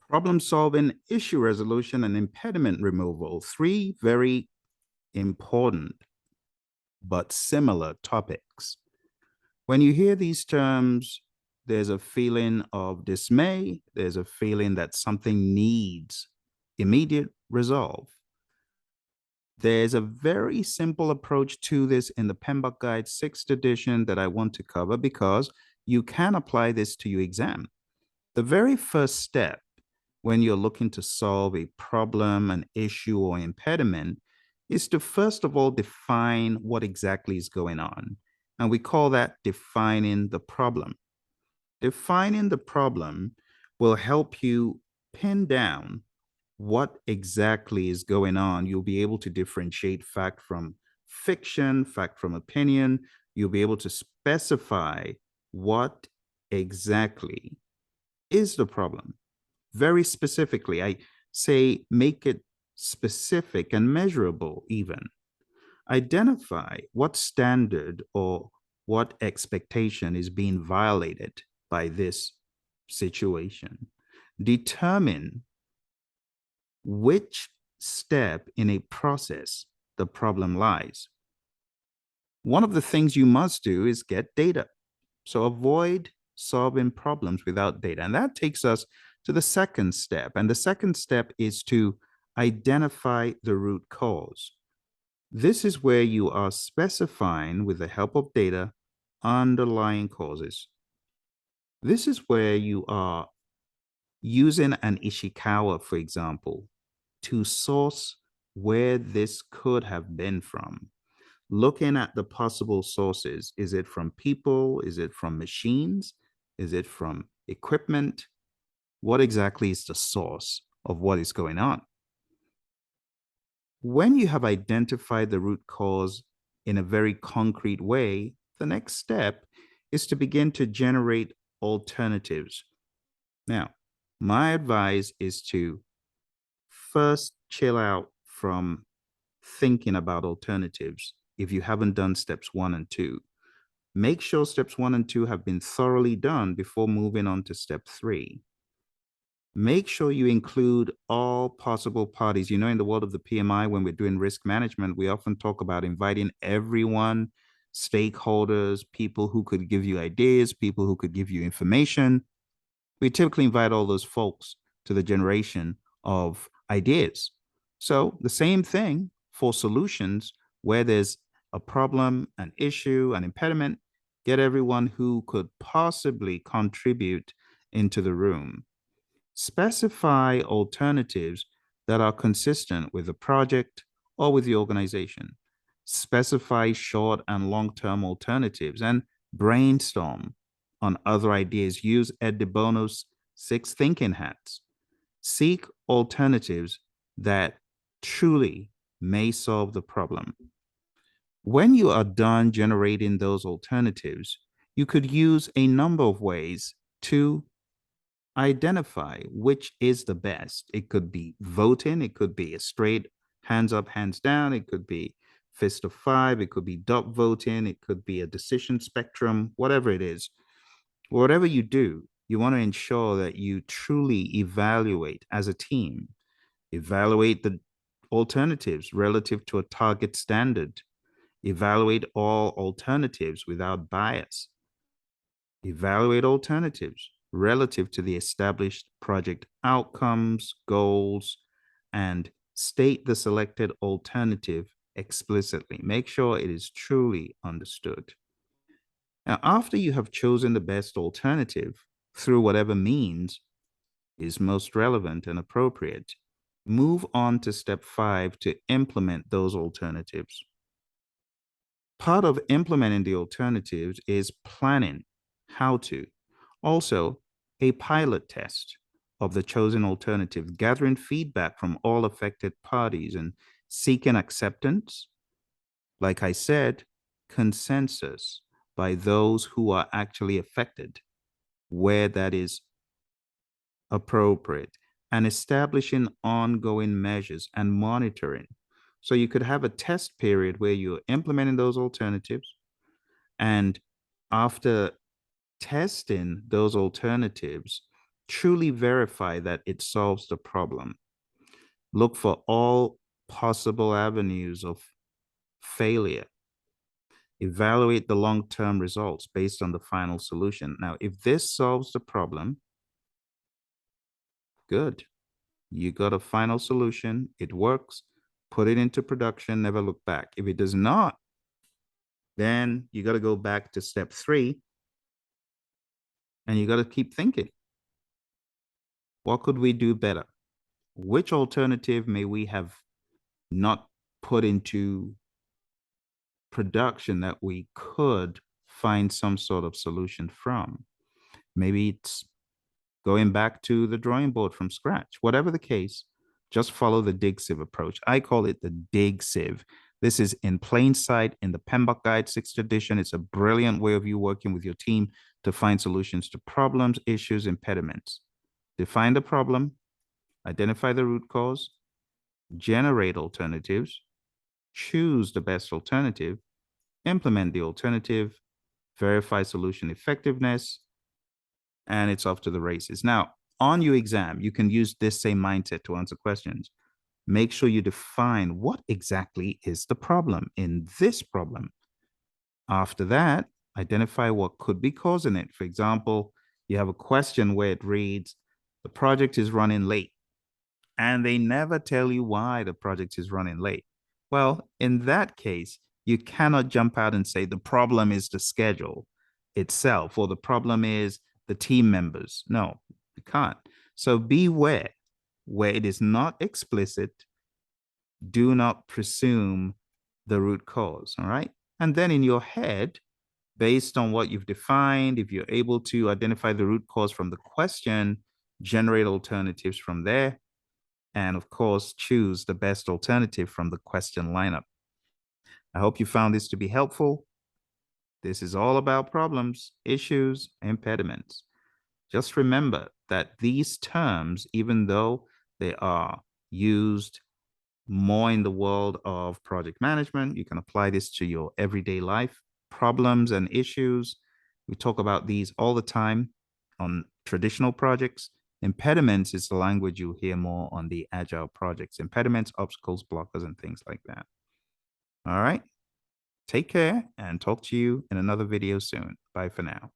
Problem solving, issue resolution, and impediment removal. Three very important but similar topics. When you hear these terms, there's a feeling of dismay. There's a feeling that something needs immediate resolve. There's a very simple approach to this in the PMBOK Guide 6th edition that I want to cover because you can apply this to your exam. The very first step when you're looking to solve a problem, an issue, or impediment is to first of all define what exactly is going on. And we call that defining the problem. Defining the problem will help you pin down what exactly is going on. You'll be able to differentiate fact from fiction, fact from opinion. You'll be able to specify what exactly is the problem. Very specifically, I say make it specific and measurable even. Identify what standard or what expectation is being violated by this situation. Determine which step in a process the problem lies. One of the things you must do is get data. So avoid solving problems without data. And that takes us to the second step. And the second step is to identify the root cause. This is where you are specifying, with the help of data, underlying causes. This is where you are using an Ishikawa, for example, to source where this could have been from. Looking at the possible sources. Is it from people? Is it from machines? Is it from equipment? What exactly is the source of what is going on? When you have identified the root cause in a very concrete way, the next step is to begin to generate alternatives. Now, my advice is to first chill out from thinking about alternatives if you haven't done steps 1 and 2. Make sure steps 1 and 2 have been thoroughly done before moving on to step 3. Make sure you include all possible parties. You know, in the world of the PMI, when we're doing risk management, we often talk about inviting everyone, stakeholders, people who could give you ideas, people who could give you information. We typically invite all those folks to the generation of ideas. So the same thing for solutions where there's a problem, an issue, an impediment, get everyone who could possibly contribute into the room. Specify alternatives that are consistent with the project or with the organization. Specify short and long-term alternatives and brainstorm on other ideas. Use Ed DeBono's 6 thinking hats. Seek alternatives that truly may solve the problem. When you are done generating those alternatives, you could use a number of ways to identify which is the best. It could be voting, it could be a straight hands up, hands down, it could be fist of 5, it could be dot voting, it could be a decision spectrum, whatever it is. Whatever you do, you want to ensure that you truly evaluate as a team, evaluate the alternatives relative to a target standard, evaluate all alternatives without bias, evaluate alternatives relative to the established project outcomes, goals, and state the selected alternative explicitly. Make sure it is truly understood. Now, after you have chosen the best alternative through whatever means is most relevant and appropriate, move on to step 5 to implement those alternatives. Part of implementing the alternatives is planning how to. Also, a pilot test of the chosen alternative, gathering feedback from all affected parties and seeking acceptance. Like I said, consensus by those who are actually affected, where that is appropriate, and establishing ongoing measures and monitoring. So you could have a test period where you're implementing those alternatives, and after testing those alternatives, Truly verify that it solves the problem. Look for all possible avenues of failure. Evaluate the long-term results based on the final solution. Now, if this solves the problem, good. You got a final solution. It works. Put it into production. Never look back. If it does not, then you got to go back to step 3 and you got to keep thinking. What could we do better? Which alternative may we have not put into production that we could find some sort of solution from? Maybe it's going back to the drawing board from scratch. Whatever the case, just follow the dig sieve approach. I call it the dig sieve. This is in plain sight in the PMBOK guide, 6th edition. It's a brilliant way of you working with your team to find solutions to problems, issues, impediments. Define the problem, identify the root cause, generate alternatives, choose the best alternative, implement the alternative, verify solution effectiveness, and it's off to the races. Now, on your exam, you can use this same mindset to answer questions. Make sure you define what exactly is the problem in this problem. After that, identify what could be causing it. For example, you have a question where it reads, the project is running late, and they never tell you why the project is running late. Well, in that case, you cannot jump out and say the problem is the schedule itself or the problem is the team members. No, you can't. So beware where it is not explicit. Do not presume the root cause. All right. And then in your head, based on what you've defined, if you're able to identify the root cause from the question, generate alternatives from there, and of course, choose the best alternative from the question lineup. I hope you found this to be helpful. This is all about problems, issues, impediments. Just remember that these terms, even though they are used more in the world of project management, you can apply this to your everyday life. Problems and issues, we talk about these all the time on traditional projects. Impediments is the language you'll hear more on the Agile projects. Impediments, obstacles, blockers, and things like that. All right. Take care and talk to you in another video soon. Bye for now.